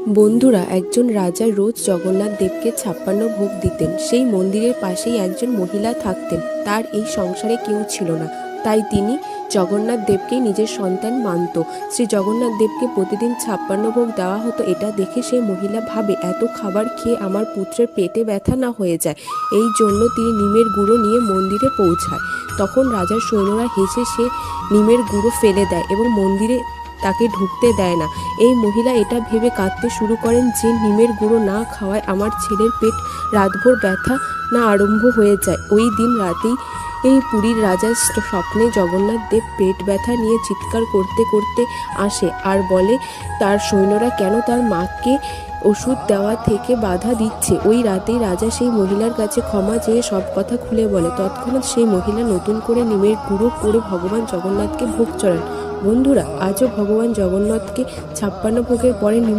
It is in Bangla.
বন্ধুরা, একজন রাজা রোজ জগন্নাথ দেবকে 56 ভোগ দিতেন। সেই মন্দিরের পাশেই একজন মহিলা থাকতেন। তার এই সংসারে কেউ ছিল না, তাই তিনি জগন্নাথ দেবকেই নিজের সন্তান মানত। শ্রী জগন্নাথ দেবকে প্রতিদিন 56 ভোগ দেওয়া হতো। এটা দেখে সেই মহিলা ভাবে, এত খাবার খেয়ে আমার পুত্রের পেটে ব্যথা না হয়ে যায়। এই জন্য তিনি নিমের গুঁড়ো নিয়ে মন্দিরে পৌঁছায়। তখন রাজার সৈন্যরা হেসে সে নিমের গুঁড়ো ফেলে দেয় এবং মন্দিরে তাকে ঢুকতে দেয় না। এই মহিলা এটা ভেবে কাঁদতে শুরু করেন যে নিমের গুঁড়ো না খাওয়ায় আমার ছেলের পেট রাতভর ব্যথা না আরম্ভ হয়ে যায়। ওই দিন রাতেই পুরীর রাজার স্বপ্নে জগন্নাথ দেব পেট ব্যথা নিয়ে চিৎকার করতে করতে আসে আর বলে তার সৈন্যরা কেন তার মাকে ওষুধ দেওয়া থেকে বাধা দিচ্ছে। ওই রাতেই রাজা সেই মহিলার কাছে ক্ষমা চেয়ে সব কথা খুলে বলে। তৎক্ষণাৎ সেই মহিলা নতুন করে নিমের গুঁড়ো করে ভগবান জগন্নাথকে ভোগ চড়ান। বন্ধুরা, আজও ভগবান জগন্নাথকে 56 ভোগের পরে